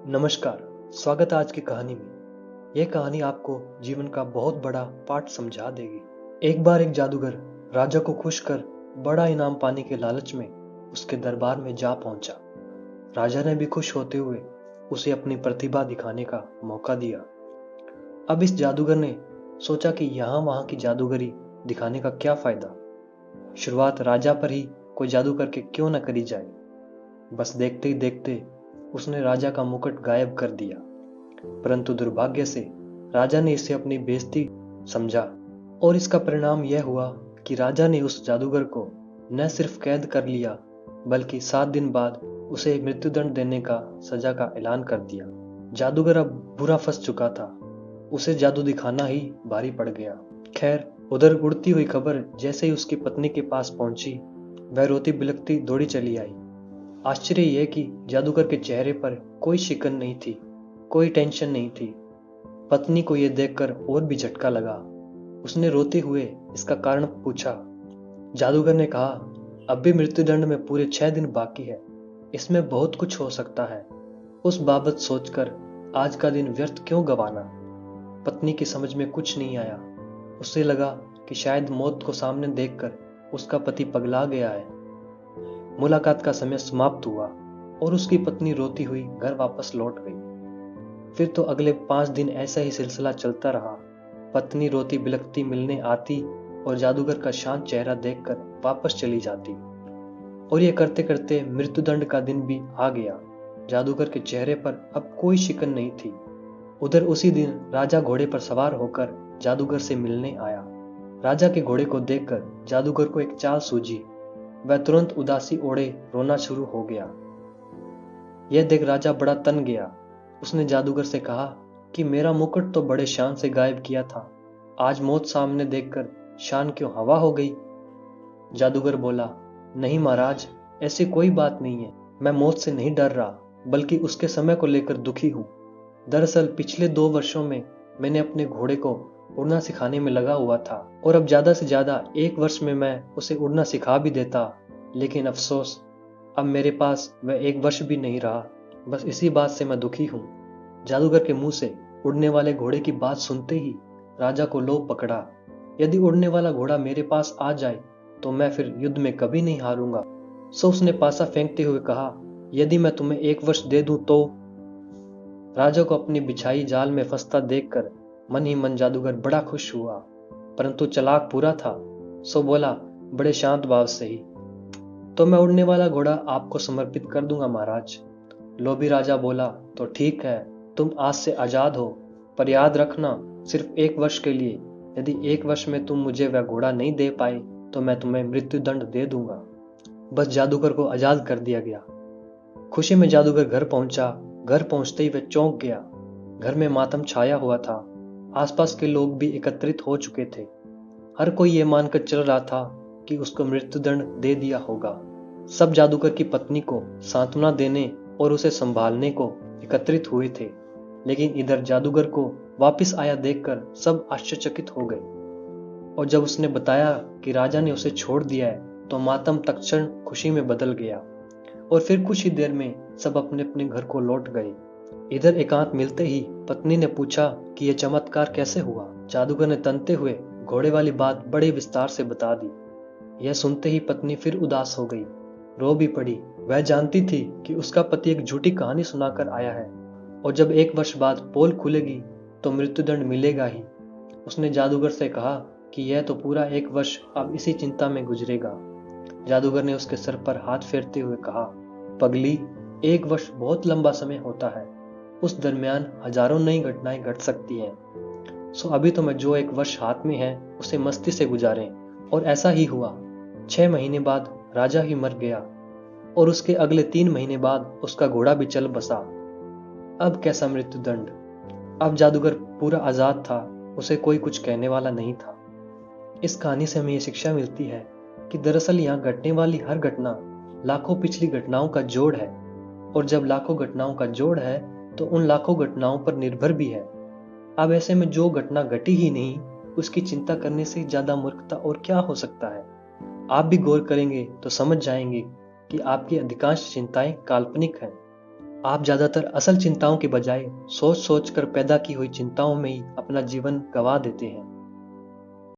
नमस्कार। स्वागत है आज की कहानी में। यह कहानी आपको जीवन का बहुत बड़ा पाठ समझा देगी। एक बार एक जादूगर राजा को खुश कर बड़ा इनाम पाने के लालच में उसके दरबार में जा पहुंचा। राजा ने भी खुश होते हुए उसे अपनी प्रतिभा दिखाने का मौका दिया। अब इस जादूगर ने सोचा कि यहाँ वहाँ की जादूगरी दिखाने का क्या फायदा। शुरुआत राजा पर ही कोई जादू करके क्यों न करी जाए। बस देखते ही देखते उसने राजा का मुकुट गायब कर दिया। परंतु दुर्भाग्य से राजा ने इसे अपनी बेइज्जती समझा और इसका परिणाम यह हुआ कि राजा ने उस जादूगर को न सिर्फ कैद कर लिया बल्कि 7 दिन बाद उसे मृत्युदंड देने का सजा का ऐलान कर दिया। जादूगर अब बुरा फंस चुका था। उसे जादू दिखाना ही भारी पड़ गया। खैर, उधर उड़ती हुई खबर जैसे ही उसकी पत्नी के पास पहुंची, वह रोती बिलखती दौड़ी चली आई। आश्चर्य यह कि जादूगर के चेहरे पर कोई शिकन नहीं थी, कोई टेंशन नहीं थी। पत्नी को यह देखकर और भी झटका लगा। उसने रोते हुए इसका कारण पूछा। जादूगर ने कहा, अब भी मृत्युदंड में पूरे 6 दिन बाकी है। इसमें बहुत कुछ हो सकता है। उस बाबत सोचकर आज का दिन व्यर्थ क्यों गंवाना। पत्नी की समझ में कुछ नहीं आया। उसे लगा कि शायद मौत को सामने देखकर उसका पति पगला गया है। मुलाकात का समय समाप्त हुआ और उसकी पत्नी रोती हुई घर वापस लौट गई। फिर तो अगले 5 दिन ऐसा ही सिलसिला चलता रहा। पत्नी रोती बिलखती मिलने आती और जादूगर का शांत चेहरा देखकर वापस चली जाती। और ये करते करते मृत्युदंड का दिन भी आ गया। जादूगर के चेहरे पर अब कोई शिकन नहीं थी। उधर उसी दिन राजा घोड़े पर सवार होकर जादूगर से मिलने आया। राजा के घोड़े को देखकर जादूगर को एक चाल सूझी। वह तुरंत उदासी ओढ़े रोना शुरू हो गया। यह देख राजा बड़ा तन गया। उसने जादूगर से कहा कि मेरा मुकुट तो बड़े शान से गायब किया था, आज मौत सामने देखकर शान क्यों हवा हो गई। जादूगर बोला, नहीं महाराज, ऐसी कोई बात नहीं है। मैं मौत से नहीं डर रहा बल्कि उसके समय को लेकर दुखी हूं। दरअसल पिछले 2 वर्षों में मैंने अपने घोड़े को उड़ना सिखाने में लगा हुआ था और अब ज्यादा से ज्यादा 1 वर्ष में मैं उसे उड़ना सिखा भी देता, लेकिन अफसोस अब मेरे पास वह 1 वर्ष भी नहीं रहा। बस इसी बात से मैं दुखी हूं। जादूगर के मुंह से उड़ने वाले घोड़े की बात सुनते ही राजा को लोभ पकड़ा। यदि उड़ने वाला घोड़ा मेरे पास आ जाए तो मैं फिर युद्ध में कभी नहीं हारूंगा। सो उसने पासा फेंकते हुए कहा, यदि मैं तुम्हें 1 वर्ष दे दूं तो। राजा को अपनी बिछाई जाल में फंसता देखकर मन ही मन जादूगर बड़ा खुश हुआ, परंतु चालाक पूरा था। सो बोला बड़े शांत भाव से ही, तो मैं उड़ने वाला घोड़ा आपको समर्पित कर दूंगा महाराज। लोभी राजा बोला, तो ठीक है, तुम आज से आजाद हो, पर याद रखना सिर्फ 1 वर्ष के लिए। यदि 1 वर्ष में तुम मुझे वह घोड़ा नहीं दे पाए तो मैं तुम्हें मृत्युदंड दे दूंगा। बस जादूगर को आजाद कर दिया गया। खुशी में जादूगर घर पहुंचा। घर पहुंचते ही वह चौंक गया। घर में मातम छाया हुआ था। आसपास के लोग भी एकत्रित हो चुके थे। हर कोई ये मानकर चल रहा था कि उसको मृत्युदंड दे दिया होगा। सब जादूगर की पत्नी को सांत्वना देने और उसे संभालने को एकत्रित हुए थे, लेकिन इधर जादूगर को वापस आया देखकर सब आश्चर्यचकित हो गए। और जब उसने बताया कि राजा ने उसे छोड़ दिया है तो मातम तत्क्षण खुशी में बदल गया और फिर कुछ ही देर में सब अपने अपने घर को लौट गए। इधर एकांत मिलते ही पत्नी ने पूछा कि यह चमत्कार कैसे हुआ। जादूगर ने तनते हुए घोड़े वाली बात बड़े विस्तार से बता दी। यह सुनते ही पत्नी फिर उदास हो गई, रो भी पड़ी। वह जानती थी कि उसका पति एक झूठी कहानी सुनाकर आया है और जब 1 वर्ष बाद पोल खुलेगी तो मृत्युदंड मिलेगा ही। उसने जादूगर से कहा कि यह तो पूरा 1 वर्ष अब इसी चिंता में गुजरेगा। जादूगर ने उसके सर पर हाथ फेरते हुए कहा, पगली, 1 वर्ष बहुत लंबा समय होता है। उस दरमियान हजारों नई घटनाएं घट सकती हैं। सो अभी तो मैं जो 1 वर्ष हाथ में है उसे मस्ती से गुजारें। और ऐसा ही हुआ। 6 महीने बाद राजा ही मर गया और उसके अगले 3 महीने बाद उसका घोड़ा भी चल बसा। अब कैसा मृत्युदंड। अब जादूगर पूरा आजाद था। उसे कोई कुछ कहने वाला नहीं था। इस कहानी से हमें यह शिक्षा मिलती है कि दरअसल यहाँ घटने वाली हर घटना लाखों पिछली घटनाओं का जोड़ है, और जब लाखों घटनाओं का जोड़ है तो उन लाखों घटनाओं पर निर्भर भी है। अब ऐसे में जो घटना घटी ही नहीं, उसकी चिंता करने से ज्यादा मूर्खता और क्या हो सकता है। आप भी गौर करेंगे तो समझ जाएंगे कि आपकी अधिकांश चिंताएं काल्पनिक हैं। आप ज्यादातर असल चिंताओं के बजाय सोच सोच कर पैदा की हुई चिंताओं में ही अपना जीवन गंवा देते हैं।